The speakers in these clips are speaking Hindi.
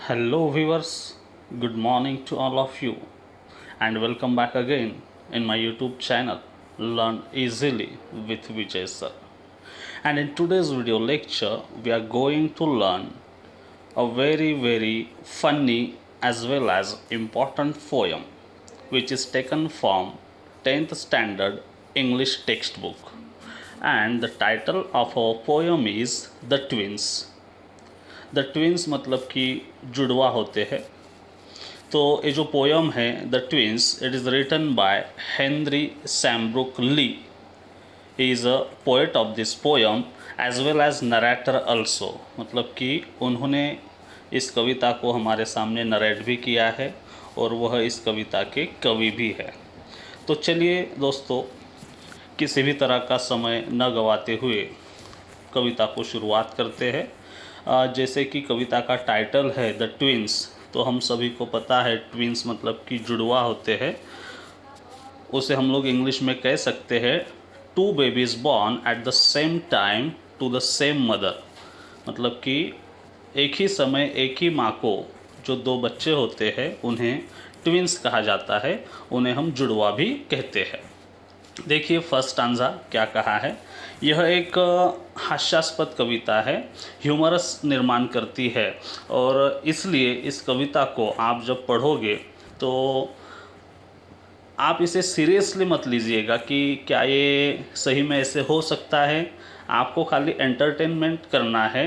Hello, viewers. Good morning to all of you, and welcome back again in my YouTube channel Learn Easily with Vijay Sir. And in today's video lecture, we are going to learn a very funny as well as important poem which is taken from 10th standard English textbook. And the title of our poem is The Twins. The twins मतलब कि जुड़वा होते हैं। तो ये जो पोयम है the twins, it is written by Henry Sambrooke Leigh. He is a poet of this poem as well as narrator also, मतलब कि उन्होंने इस कविता को हमारे सामने नरेट भी किया है और वह इस कविता के कवि भी है। तो चलिए दोस्तों, किसी भी तरह का समय न गवाते हुए कविता को शुरुआत करते हैं। जैसे कि कविता का टाइटल है द ट्विंस, तो हम सभी को पता है ट्विंस मतलब कि जुड़वा होते हैं। उसे हम लोग इंग्लिश में कह सकते हैं two babies born at the same time to the same mother, मतलब कि एक ही समय एक ही माँ को जो दो बच्चे होते हैं उन्हें ट्विंस कहा जाता है, उन्हें हम जुड़वा भी कहते हैं। देखिए फर्स्ट स्टांजा क्या कहा है। यह एक हास्यास्पद कविता है, ह्यूमरस निर्माण करती है, और इसलिए इस कविता को आप जब पढ़ोगे तो आप इसे सीरियसली मत लीजिएगा कि क्या ये सही में ऐसे हो सकता है। आपको खाली एंटरटेनमेंट करना है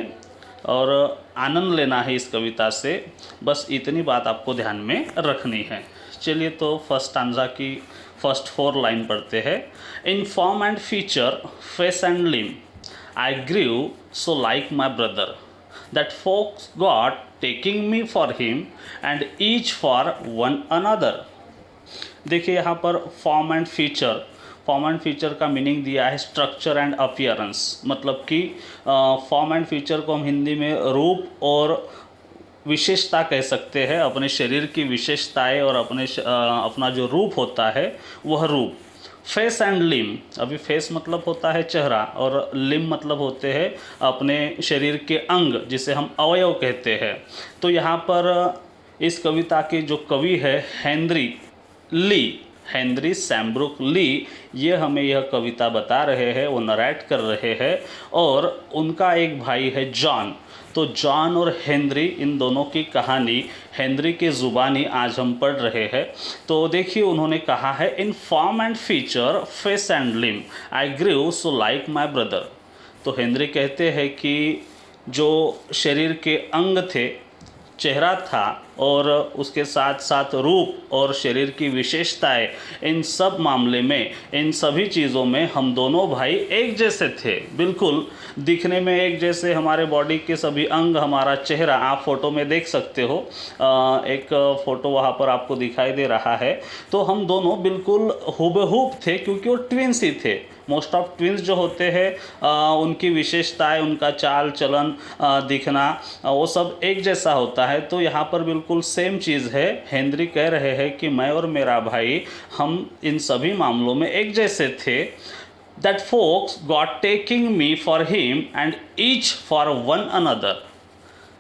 और आनंद लेना है इस कविता से, बस इतनी बात आपको ध्यान में रखनी है। चलिए तो फर्स्ट स्टांजा की फर्स्ट 4 लाइन पढ़ते हैं। In form and feature, face and limb, I grieve so like my brother, that folks got taking me for him and each for one another. देखिए यहाँ पर फॉर्म एंड फीचर का मीनिंग दिया है स्ट्रक्चर एंड अपीयरेंस, मतलब कि फॉर्म एंड फीचर को हम हिंदी में रूप और विशेषता कह सकते हैं। अपने शरीर की विशेषताएं और अपना जो रूप होता है वह रूप। फेस एंड लिम, अभी फेस मतलब होता है चेहरा और लिम मतलब होते हैं अपने शरीर के अंग, जिसे हम अवयव कहते हैं। तो यहाँ पर इस कविता के जो कवि है हेनरी सैम्ब्रुक ली, ये हमें यह कविता बता रहे हैं, वो नरेट कर रहे हैं, और उनका एक भाई है जॉन। तो जॉन और हेनरी, इन दोनों की कहानी हेनरी के ज़ुबानी आज हम पढ़ रहे हैं। तो देखिए उन्होंने कहा है in form and feature, face and limb, I grieve so like my brother. तो हेनरी कहते हैं कि जो शरीर के अंग थे, चेहरा था और उसके साथ साथ रूप और शरीर की विशेषताएं, इन सब मामले में, इन सभी चीज़ों में हम दोनों भाई एक जैसे थे, बिल्कुल दिखने में एक जैसे। हमारे बॉडी के सभी अंग, हमारा चेहरा आप फोटो में देख सकते हो, एक फ़ोटो वहाँ पर आपको दिखाई दे रहा है। तो हम दोनों बिल्कुल हुबहूब थे क्योंकि वो ट्विंस ही थे। मोस्ट ऑफ ट्विंस जो होते हैं उनकी विशेषताएं, उनका चाल चलन, दिखना, वो सब एक जैसा होता है। तो यहाँ पर बिल्कुल सेम चीज़ है। हेनरी कह रहे हैं कि मैं और मेरा भाई, हम इन सभी मामलों में एक जैसे थे। That folks got taking me for him and each for one another.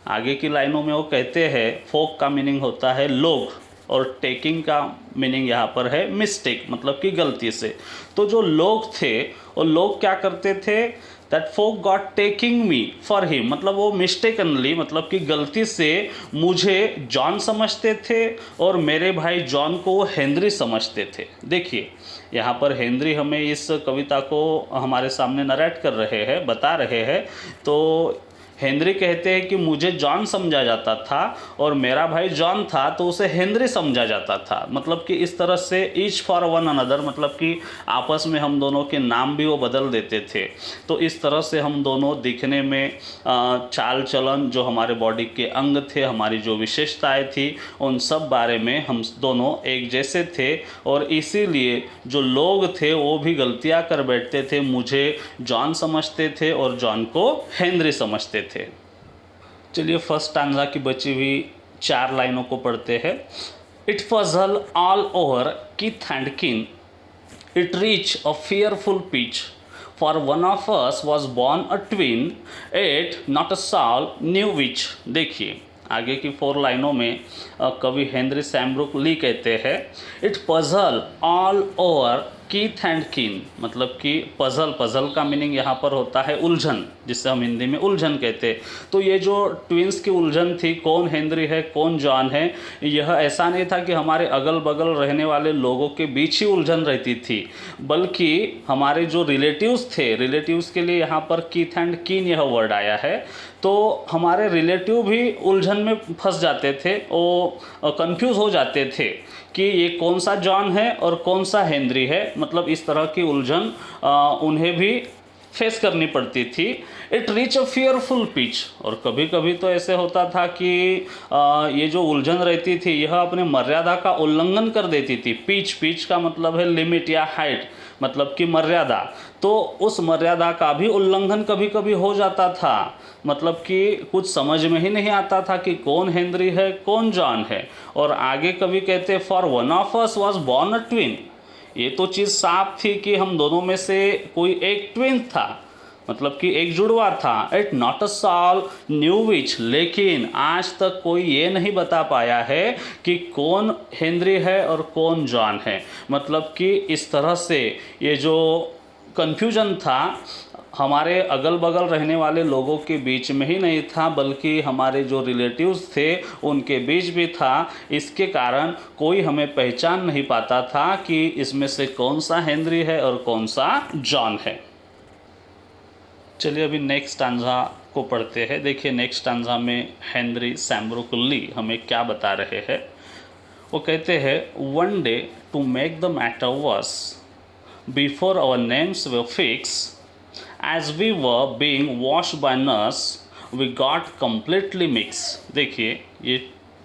आगे की लाइनों में वो कहते हैं, फोक का मीनिंग होता है लोग, और टेकिंग का मीनिंग यहाँ पर है मिस्टेक, मतलब कि गलती से। तो जो लोग थे वो लोग क्या करते थे, that folk got taking me for him, मतलब वो मिस्टेकनली, मतलब कि गलती से मुझे जॉन समझते थे और मेरे भाई जॉन को वो हेनरी समझते थे। देखिए यहाँ पर हेनरी हमें इस कविता को हमारे सामने नरेट कर रहे हैं, बता रहे हैं। तो हेनरी कहते हैं कि मुझे जॉन समझा जाता था और मेरा भाई जॉन था तो उसे हेनरी समझा जाता था, मतलब कि इस तरह से ईच फॉर वन अनदर, मतलब कि आपस में हम दोनों के नाम भी वो बदल देते थे। तो इस तरह से हम दोनों दिखने में, चाल चलन, जो हमारे बॉडी के अंग थे, हमारी जो विशेषताएं थी, उन सब बारे में हम दोनों एक जैसे थे। और इसीलिए जो लोग थे वो भी गलतियां कर बैठते थे, मुझे जॉन समझते थे और जॉन को हेनरी समझते थे। चलिए फर्स्ट स्टांजा की बची हुई 4 लाइनों को पढ़ते हैं। It puzzled all over kith and kin, it reach a fearful pitch, for one of us was born a twin, yet not a soul knew which। देखिए आगे की 4 लाइनों में कवि हेनरी सैमब्रुक ली कहते हैं, it puzzle all over Keith and कीन, मतलब कि पजल का मीनिंग यहाँ पर होता है उलझन, जिससे हम हिंदी में उलझन कहते हैं। तो ये जो ट्विंस की उलझन थी, कौन हेनरी है कौन जॉन है, यह ऐसा नहीं था कि हमारे अगल बगल रहने वाले लोगों के बीच ही उलझन रहती थी, बल्कि हमारे जो रिलेटिव्स थे, रिलेटिव्स के लिए यहाँ पर कीथ एंड कीन यह वर्ड आया है। तो हमारे रिलेटिव भी उलझन में फंस जाते थे, वो कंफ्यूज हो जाते थे कि ये कौन सा जॉन है और कौन सा हेनरी है, मतलब इस तरह की उलझन उन्हें भी फेस करनी पड़ती थी। It reach a fearful pitch, और कभी कभी तो ऐसे होता था कि ये जो उलझन रहती थी यह अपने मर्यादा का उल्लंघन कर देती थी। पिच का मतलब है लिमिट या हाइट, मतलब कि मर्यादा, तो उस मर्यादा का भी उल्लंघन कभी कभी हो जाता था, मतलब कि कुछ समझ में ही नहीं आता था कि कौन हेनरी है कौन जॉन है। और आगे कभी कहते for one of us was born a twin, ये तो चीज़ साफ थी कि हम दोनों में से कोई एक ट्विन था, मतलब कि एक जुड़वा था। It not a soul knew which, लेकिन आज तक कोई ये नहीं बता पाया है कि कौन हेनरी है और कौन जॉन है। मतलब कि इस तरह से ये जो कन्फ्यूजन था हमारे अगल बगल रहने वाले लोगों के बीच में ही नहीं था, बल्कि हमारे जो रिलेटिव्स थे उनके बीच भी था। इसके कारण कोई हमें पहचान नहीं पाता था कि इसमें से कौन सा हेनरी है और कौन सा जॉन है। चलिए अभी नेक्स्ट स्टांजा को पढ़ते हैं। देखिए नेक्स्ट स्टांजा में हेनरी सैमब्रुक ली हमें क्या बता रहे हैं। वो कहते हैं, one day to make the matter worse before our names were fixed as we were being washed by nurse we got completely mixed। देखिए ये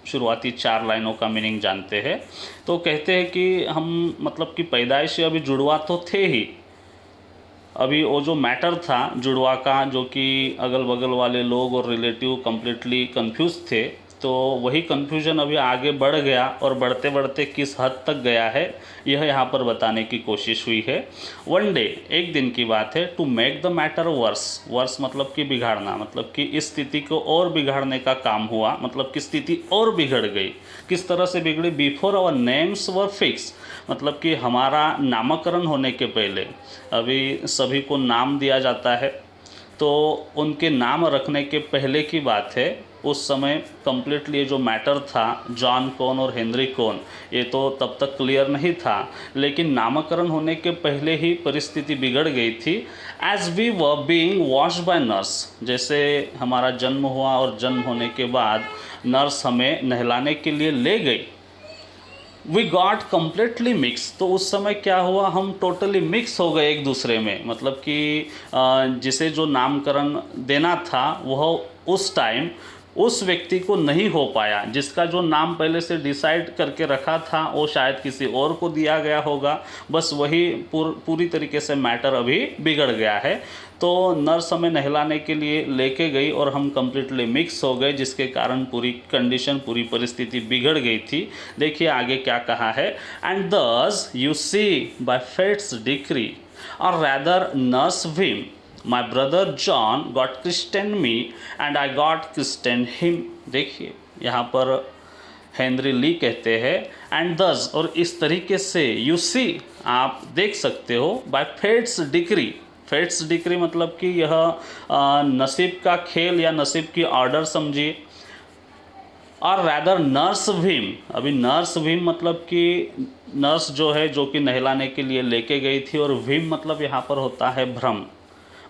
शुरुआती 4 लाइनों का मीनिंग जानते हैं। तो कहते हैं कि हम मतलब कि पैदाइशी अभी जुड़वा तो थे ही, अभी वो जो मैटर था जुड़वा का, जो कि अगल बगल वाले लोग और रिलेटिव कम्प्लीटली कंफ्यूज थे, तो वही कन्फ्यूजन अभी आगे बढ़ गया और बढ़ते बढ़ते किस हद तक गया है यह यहाँ पर बताने की कोशिश हुई है। वन डे, एक दिन की बात है, to make the matter worse, worse मतलब कि बिगाड़ना, मतलब कि इस स्थिति को और बिगाड़ने का काम हुआ, मतलब कि स्थिति और बिगड़ गई। किस तरह से बिगड़ी? Before our names were fixed, मतलब कि हमारा नामकरण होने के पहले, अभी सभी को नाम दिया जाता है, तो उनके नाम रखने के पहले की बात है। उस समय कम्प्लीटली ये जो मैटर था जॉन कौन और हेनरी कौन, ये तो तब तक क्लियर नहीं था, लेकिन नामकरण होने के पहले ही परिस्थिति बिगड़ गई थी। As we were being washed by nurse, जैसे हमारा जन्म हुआ और जन्म होने के बाद नर्स हमें नहलाने के लिए ले गई। वी गॉट कम्प्लीटली मिक्स, तो उस समय क्या हुआ, हम टोटली मिक्स हो गए एक दूसरे में, मतलब कि जिसे जो नामकरण देना था वह उस टाइम उस व्यक्ति को नहीं हो पाया, जिसका जो नाम पहले से डिसाइड करके रखा था वो शायद किसी और को दिया गया होगा, बस वही पूरी तरीके से मैटर अभी बिगड़ गया है। तो नर्स हमें नहलाने के लिए लेके गई और हम कम्प्लीटली मिक्स हो गए, जिसके कारण पूरी कंडीशन, पूरी परिस्थिति बिगड़ गई थी। देखिए आगे क्या कहा है, and thus you see by fate's decree और rather nurse whim My brother John got christened me and I got christened him। देखिए यहाँ पर हेनरी ली कहते हैं एंड दस, और इस तरीके से, यू सी आप देख सकते हो, by fate's decree, fate's decree मतलब कि यह नसीब का खेल या नसीब की ऑर्डर समझिए। और रैदर नर्स भीम, अभी नर्स भीम मतलब कि नर्स जो है जो कि नहलाने के लिए लेके गई थी, और भीम मतलब यहाँ पर होता है भ्रम,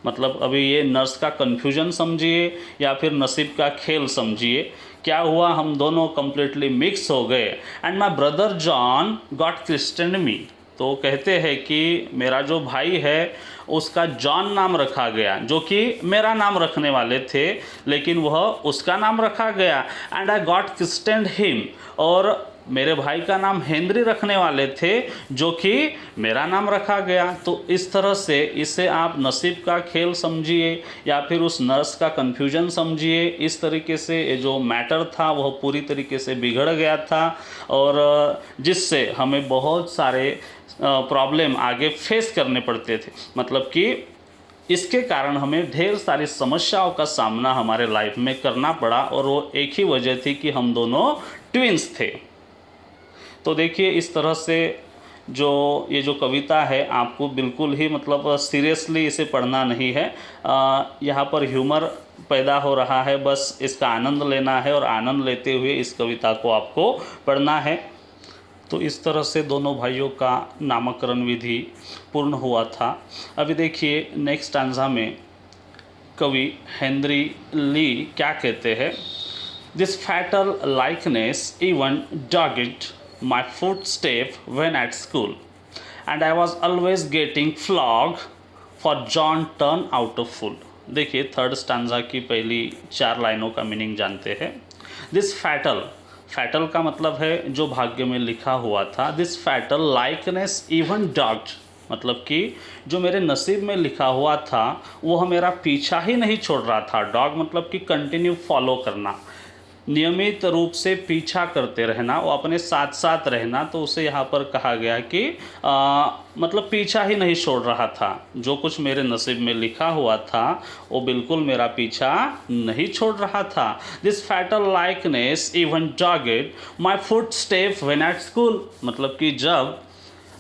मतलब अभी ये नर्स का कन्फ्यूजन समझिए या फिर नसीब का खेल समझिए। क्या हुआ, हम दोनों कम्प्लीटली मिक्स हो गए। And my brother John got christened me, तो कहते हैं कि मेरा जो भाई है उसका जॉन नाम रखा गया, जो कि मेरा नाम रखने वाले थे लेकिन वह उसका नाम रखा गया। And I got Christian him, और मेरे भाई का नाम हेनरी रखने वाले थे जो कि मेरा नाम रखा गया। तो इस तरह से इसे आप नसीब का खेल समझिए या फिर उस नर्स का कन्फ्यूजन समझिए। इस तरीके से ये जो मैटर था वह पूरी तरीके से बिगड़ गया था, और जिससे हमें बहुत सारे प्रॉब्लम आगे फेस करने पड़ते थे। मतलब कि इसके कारण हमें ढेर सारी समस्याओं का सामना हमारे लाइफ में करना पड़ा और वो एक ही वजह थी कि हम दोनों ट्विंस थे। तो देखिए इस तरह से जो ये जो कविता है आपको बिल्कुल ही मतलब सीरियसली इसे पढ़ना नहीं है। यहाँ पर ह्यूमर पैदा हो रहा है, बस इसका आनंद लेना है और आनंद लेते हुए इस कविता को आपको पढ़ना है। तो इस तरह से दोनों भाइयों का नामकरण विधि पूर्ण हुआ था। अभी देखिए नेक्स्ट स्टैंजा में कवि हेनरी ली क्या कहते हैं। This fatal likeness even dogged my footstep when at school, and I was always getting flogged for John turn out a fool। देखिए थर्ड स्टैंजा की पहली 4 लाइनों का मीनिंग जानते हैं। दिस फैटल, फैटल का मतलब है जो भाग्य में लिखा हुआ था। दिस फैटल लाइकनेस इवन डॉग्ड, मतलब कि जो मेरे नसीब में लिखा हुआ था वो मेरा पीछा ही नहीं छोड़ रहा था। डॉग मतलब कि कंटिन्यू फॉलो करना, नियमित रूप से पीछा करते रहना, वो अपने साथ साथ रहना। तो उसे यहाँ पर कहा गया कि मतलब पीछा ही नहीं छोड़ रहा था। जो कुछ मेरे नसीब में लिखा हुआ था वो बिल्कुल मेरा पीछा नहीं छोड़ रहा था। This fatal likeness even dogged my foot step when at school, मतलब कि जब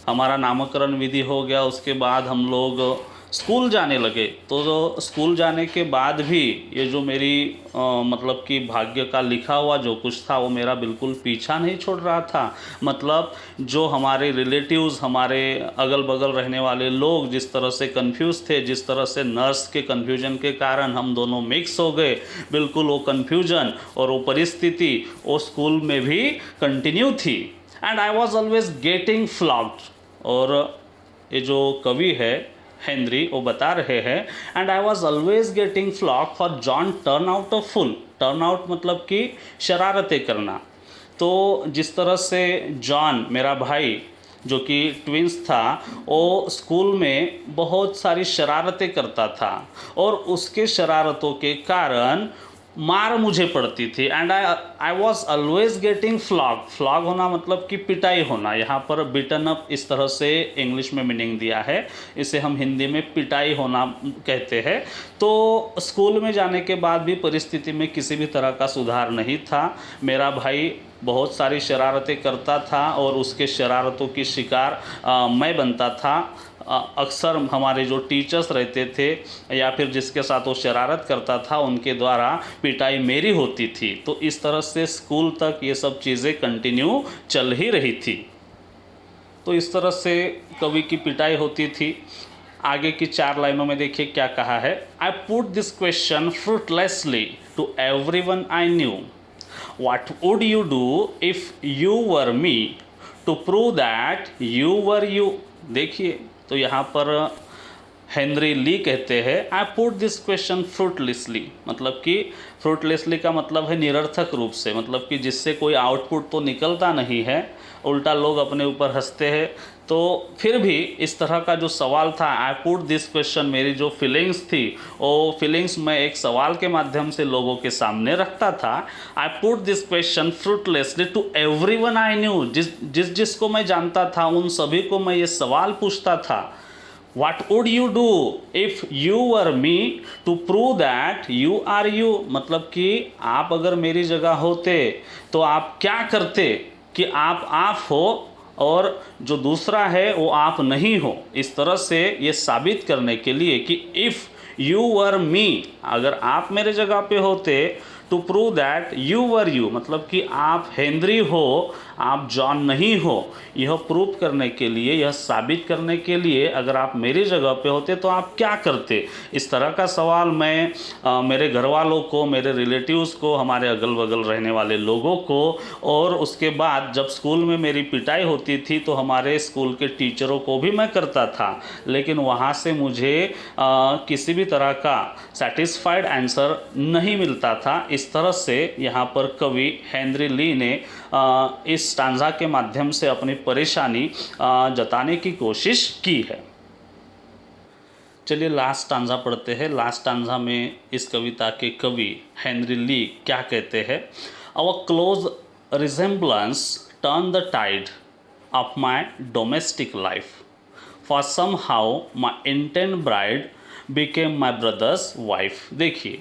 हमारा नामकरण विधि हो गया उसके बाद हम लोग स्कूल जाने लगे, तो जो स्कूल जाने के बाद भी ये जो मेरी मतलब कि भाग्य का लिखा हुआ जो कुछ था वो मेरा बिल्कुल पीछा नहीं छोड़ रहा था। मतलब जो हमारे रिलेटिव्स, हमारे अगल बगल रहने वाले लोग जिस तरह से कंफ्यूज थे, जिस तरह से नर्स के कंफ्यूजन के कारण हम दोनों मिक्स हो गए, बिल्कुल वो कंफ्यूजन और वो परिस्थिति वो स्कूल में भी कंटिन्यू थी। And I was always getting flogged, और ये जो कवि है हेनरी वो बता रहे हैं and I was always getting flog for John turn out of full. Turn out मतलब कि शरारतें करना। तो जिस तरह से जॉन मेरा भाई जो कि ट्विंस था वो स्कूल में बहुत सारी शरारतें करता था और उसके शरारतों के कारण मार मुझे पड़ती थी। And I was always getting flog. Flog होना मतलब कि पिटाई होना। यहाँ पर बिटन अप इस तरह से इंग्लिश में मीनिंग दिया है, इसे हम हिंदी में पिटाई होना कहते हैं। तो स्कूल में जाने के बाद भी परिस्थिति में किसी भी तरह का सुधार नहीं था। मेरा भाई बहुत सारी शरारतें करता था और उसके शरारतों की शिकार मैं बनता था। अक्सर हमारे जो टीचर्स रहते थे या फिर जिसके साथ वो शरारत करता था उनके द्वारा पिटाई मेरी होती थी। तो इस तरह से स्कूल तक ये सब चीज़ें कंटिन्यू चल ही रही थी। तो इस तरह से कवि की पिटाई होती थी। आगे की 4 लाइनों में देखिए क्या कहा है। I put this question fruitlessly to everyone I knew, what would you do if you were me to prove that you were you. देखिए तो यहाँ पर हेनरी ली कहते हैं I put this question fruitlessly, मतलब कि फ्रूटलेसली का मतलब है निरर्थक रूप से, मतलब कि जिससे कोई आउटपुट तो निकलता नहीं है, उल्टा लोग अपने ऊपर हंसते हैं। तो फिर भी इस तरह का जो सवाल था, आई पुट दिस क्वेश्चन, मेरी जो फीलिंग्स थी वो फीलिंग्स मैं एक सवाल के माध्यम से लोगों के सामने रखता था। I put this question fruitlessly to everyone I knew, जिसको मैं जानता था उन सभी को मैं ये सवाल पूछता था। What would you do if you were me to prove that you are you, मतलब कि आप अगर मेरी जगह होते तो आप क्या करते कि आप हो और जो दूसरा है वो आप नहीं हो। इस तरह से ये साबित करने के लिए कि इफ़ यू वर मी, अगर आप मेरे जगह पे होते, to prove that you were you, मतलब कि आप हेनरी हो, आप जॉन नहीं हो। यह प्रूव करने के लिए, यह साबित करने के लिए अगर आप मेरी जगह पे होते तो आप क्या करते। इस तरह का सवाल मैं मेरे घर वालों को, मेरे रिलेटिव्स को, हमारे अगल बगल रहने वाले लोगों को, और उसके बाद जब स्कूल में मेरी पिटाई होती थी तो हमारे स्कूल के टीचरों को भी मैं करता था। लेकिन वहाँ से मुझे किसी भी तरह का सेटिस्फाइड आंसर नहीं मिलता था। इस तरह से यहाँ पर कवि हेनरी ली ने इस स्टांजा के माध्यम से अपनी परेशानी जताने की कोशिश की है। चलिए लास्ट स्टांजा पढ़ते हैं। लास्ट स्टांजा में इस कविता के कवि हेनरी ली क्या कहते हैं। Our close resemblance turn the tide of my domestic life, for somehow my intent bride became my brother's wife. देखिए,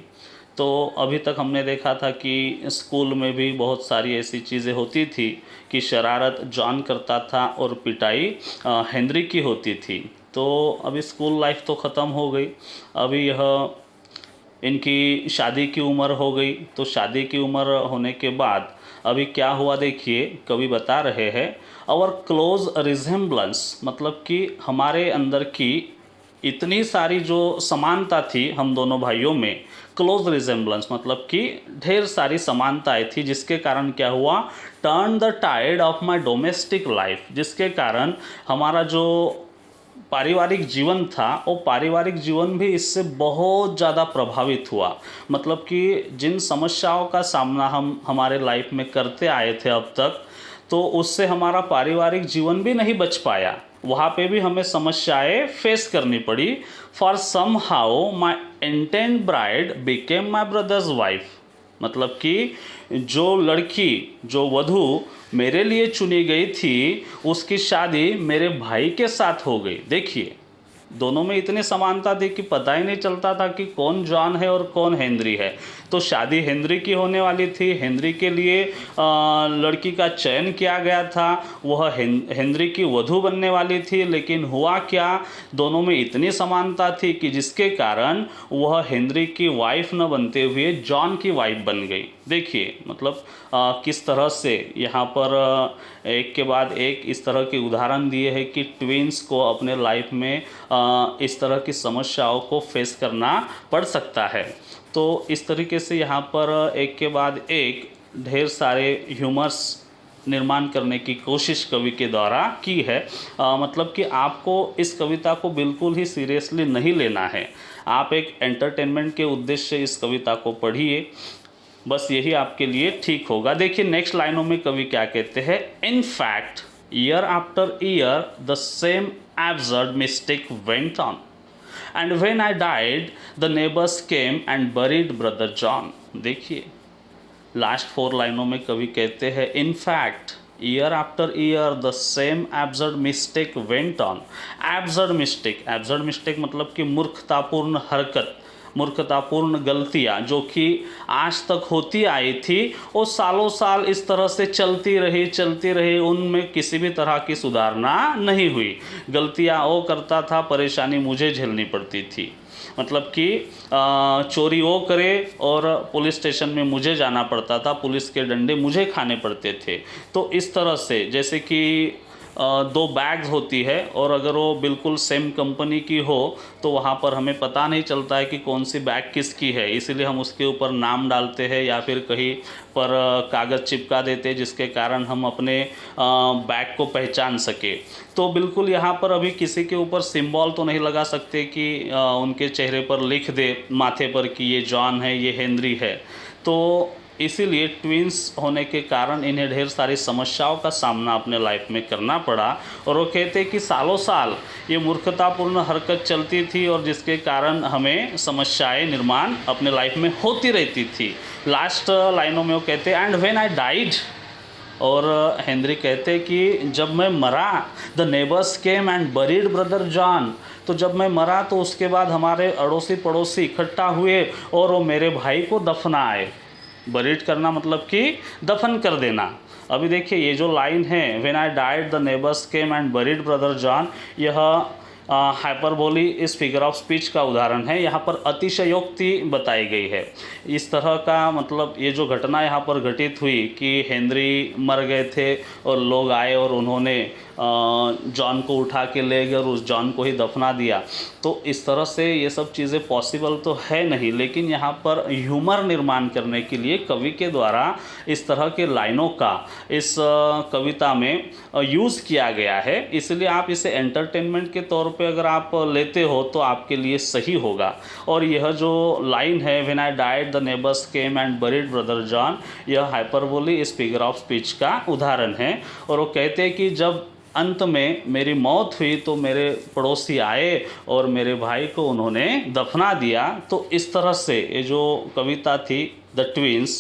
तो अभी तक हमने देखा था कि स्कूल में भी बहुत सारी ऐसी चीज़ें होती थी कि शरारत जॉन करता था और पिटाई हेनरी की होती थी। तो अभी स्कूल लाइफ तो ख़त्म हो गई, अभी यह इनकी शादी की उम्र हो गई। तो शादी की उम्र होने के बाद अभी क्या हुआ, देखिए कवि बता रहे हैं, आवर क्लोज रिजेम्बलेंस, मतलब कि हमारे अंदर की इतनी सारी जो समानता थी हम दोनों भाइयों में, क्लोज रिजेम्बलेंस मतलब कि ढेर सारी समानताएं थी, जिसके कारण क्या हुआ, turn the tide of my domestic life, जिसके कारण हमारा जो पारिवारिक जीवन था वो पारिवारिक जीवन भी इससे बहुत ज़्यादा प्रभावित हुआ। मतलब कि जिन समस्याओं का सामना हम हमारे लाइफ में करते आए थे अब तक, तो उससे हमारा पारिवारिक जीवन भी नहीं बच पाया, वहाँ पे भी हमें समस्याएं फेस करनी पड़ी। For somehow my intent bride became my brother's wife, मतलब कि जो लड़की, जो वधू मेरे लिए चुनी गई थी, उसकी शादी मेरे भाई के साथ हो गई। देखिए, दोनों में इतनी समानता थी कि पता ही नहीं चलता था कि कौन जॉन है और कौन हेनरी है। तो शादी हेनरी की होने वाली थी, हेनरी के लिए लड़की का चयन किया गया था, वह हेनरी की वधू बनने वाली थी। लेकिन हुआ क्या, दोनों में इतनी समानता थी कि जिसके कारण वह हेनरी की वाइफ न बनते हुए जॉन की वाइफ बन गई। देखिए, मतलब किस तरह से यहाँ पर एक के बाद एक इस तरह के उदाहरण दिए हैं कि ट्विंस को अपने लाइफ में इस तरह की समस्याओं को फेस करना पड़ सकता है। तो इस तरीके से यहाँ पर एक के बाद एक ढेर सारे ह्यूमर्स निर्माण करने की कोशिश कवि के द्वारा की है। मतलब कि आपको इस कविता को बिल्कुल ही सीरियसली नहीं लेना है, आप एक एंटरटेनमेंट के उद्देश्य से इस कविता को पढ़िए, बस यही आपके लिए ठीक होगा। देखिए नेक्स्ट लाइनों में कवि क्या कहते हैं, in fact year after year the same absurd mistake went on and when I died the neighbours came and buried brother John. देखिए लास्ट 4 लाइनों में कवि कहते हैं, in fact year after year the same absurd mistake went on. Absurd mistake मतलब कि मूर्खतापूर्ण हरकत, मूर्खतापूर्ण गलतियाँ जो कि आज तक होती आई थी, वो सालों साल इस तरह से चलती रही, उनमें किसी भी तरह की सुधारना नहीं हुई। गलतियाँ वो करता था, परेशानी मुझे झेलनी पड़ती थी। मतलब कि चोरी वो करे और पुलिस स्टेशन में मुझे जाना पड़ता था, पुलिस के डंडे मुझे खाने पड़ते थे। तो इस तरह से जैसे कि 2 बैग्स होती है और अगर वो बिल्कुल सेम कंपनी की हो तो वहाँ पर हमें पता नहीं चलता है कि कौन सी बैग किसकी है, इसीलिए हम उसके ऊपर नाम डालते हैं या फिर कहीं पर कागज़ चिपका देते हैं, जिसके कारण हम अपने बैग को पहचान सके। तो बिल्कुल यहाँ पर अभी किसी के ऊपर सिंबल तो नहीं लगा सकते कि उनके चेहरे पर लिख दे माथे पर कि ये जॉन है, ये हेनरी है। तो इसीलिए ट्विंस होने के कारण इन्हें ढेर सारी समस्याओं का सामना अपने लाइफ में करना पड़ा। और वो कहते हैं कि सालों साल ये मूर्खतापूर्ण हरकत चलती थी और जिसके कारण हमें समस्याएं निर्माण अपने लाइफ में होती रहती थी। लास्ट लाइनों में वो कहते हैं, एंड व्हेन आई डाइड, और हेनरी कहते हैं कि जब मैं मरा, the neighbours came and buried brother John, तो जब मैं मरा तो उसके बाद हमारे अड़ोसी पड़ोसी इकट्ठा हुए और वो मेरे भाई को दफनाए। बरीड करना मतलब कि दफन कर देना। अभी देखिए ये जो लाइन है, when I died the neighbours came and buried brother John, यह हाइपरबोली इस फिगर ऑफ स्पीच का उदाहरण है। यहाँ पर अतिशयोक्ति बताई गई है। इस तरह का मतलब ये जो घटना यहाँ पर घटित हुई कि हेनरी मर गए थे और लोग आए और उन्होंने जॉन को उठा के ले गए और उस जॉन को ही दफना दिया, तो इस तरह से ये सब चीज़ें पॉसिबल तो है नहीं। लेकिन यहाँ पर ह्यूमर निर्माण करने के लिए कवि के द्वारा इस तरह के लाइनों का इस कविता में यूज़ किया गया है। इसलिए आप इसे एंटरटेनमेंट के तौर पे अगर आप लेते हो तो आपके लिए सही होगा। और यह जो लाइन है, when I died the neighbours came and buried brother John, यह हाइपरबोली इस फिगर ऑफ स्पीच का उदाहरण है। और वो कहते हैं कि जब अंत में मेरी मौत हुई तो मेरे पड़ोसी आए और मेरे भाई को उन्होंने दफना दिया। तो इस तरह से ये जो कविता थी the twins,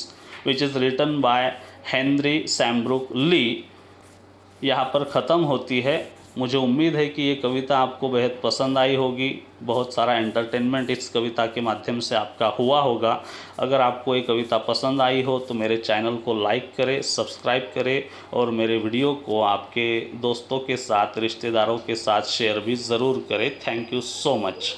which is written by Henry Sambrooke Leigh, यहाँ पर ख़त्म होती है। मुझे उम्मीद है कि ये कविता आपको बेहद पसंद आई होगी। बहुत सारा एंटरटेनमेंट इस कविता के माध्यम से आपका हुआ होगा। अगर आपको ये कविता पसंद आई हो तो मेरे चैनल को लाइक करें, सब्सक्राइब करें और मेरे वीडियो को आपके दोस्तों के साथ, रिश्तेदारों के साथ शेयर भी ज़रूर करें। Thank you so much.